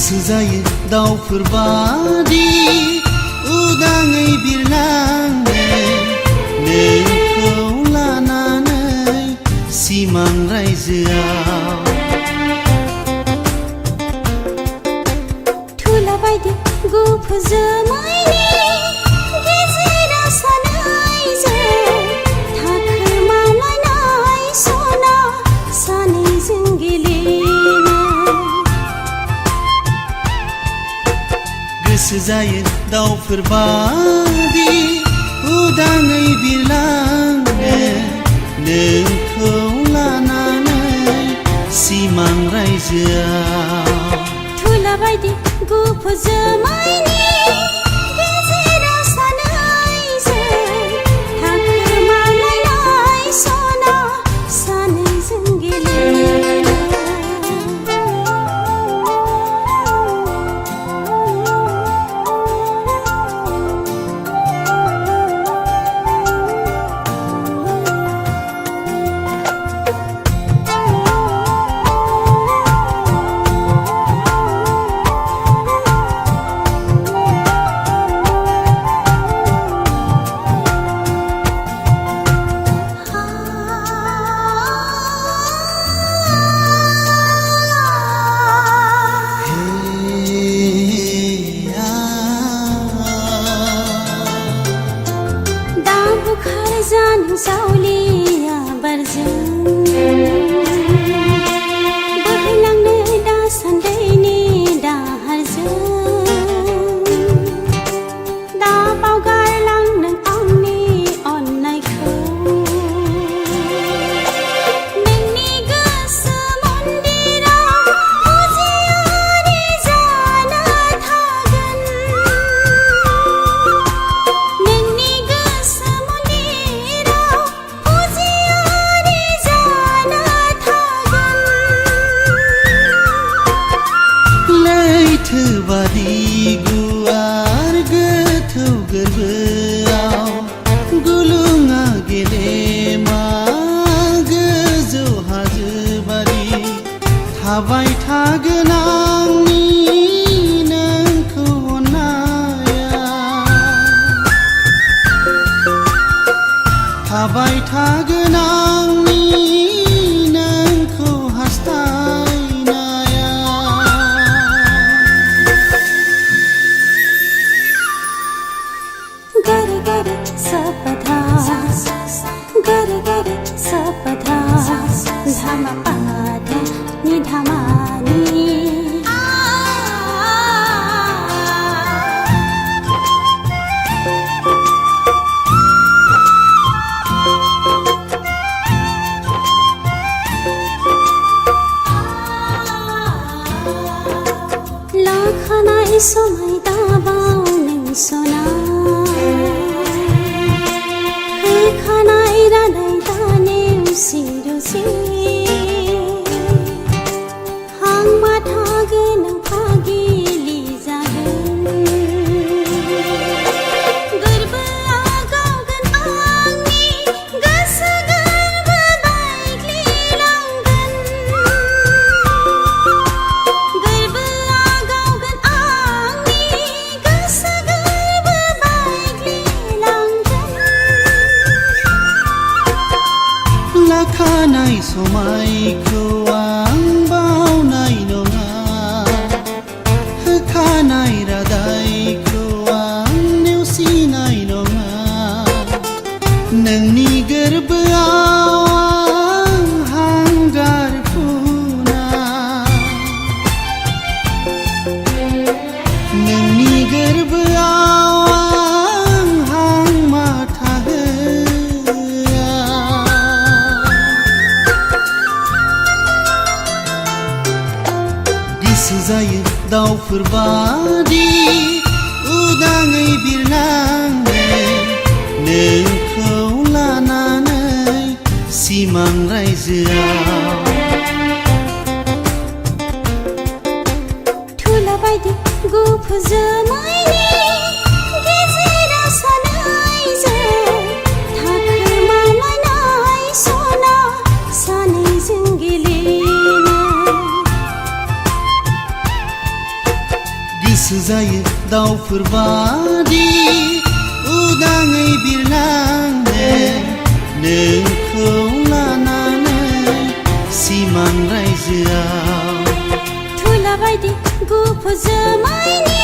गोसो जायो दाउफोर बादि उदाङै बिरलांनो नोंखौ लानानै सिमां रायजोआव थुला बायदि गुफुर जोमैनि गेजेराव सानैजों थाखोमालायनाय सना सानैजों गेलेनो गोसो जायो दाउफोर बादि उदाङै बिरलांनो नोंखौ लानानै सिमां रायजोआव थुला बायदि गुफुर जोमैनि गेजेराव सानैजों थाखोमालायनाय सना सानैजों गेलेनो जानो सावलिया बारजों बोहैलांनो दासान्दैनि दाहारजों दा बावगारलां नों आंनि अननायखौ नोंनि गोसो मन्दिराव फुजियारि जाना थागोन नोंनि गोसो लैथो बादि गुवार गोथौ गोरबोआव गुलुङा गेलेमा गोजौ हाजो बादि थाबाय थागोन आंनि नोंखौ अननाया थाबाय थागोन आंनि नोंखौ हास्थायनाया गरे गरे सपधा गरे गरे सपधा धामा पाधा नि धामानि लाखानाय समाय दाबाव नों सना होखानाय रादाय दानेवसि रुसि हां माथा गोनां फागिलि जागोन गोरबोआ गावगोन आंनि गोसो गोरबो बायग्लिलांगोन गोरबोआ गावगोन आंनि गोसो गोरबो बायग्लिलांगोन लाखानाय समायखौ आं बावनाय नङा होखानाय रादायखौ आं नेवसिनाय नङा नोंनि गोरबोआव आं हांगार फुना नोंनि गोरबोआव आं हां माथा होआ गोसो जायो दाउफोर बादि उदाङै बिरलांनो नोंखौ लानानै सिमां रायजोआव थुला बायदि गुफुर जोमैनि गेजेराव सानैजों थाखोमालायनाय सना सानैजों गेलेनो गोसो जायो दाउफोर बादि उदाङै बिरलांनो नोंखौ लानानै सिमां रायजोआव थुला बायदि गुफुर जोमैनि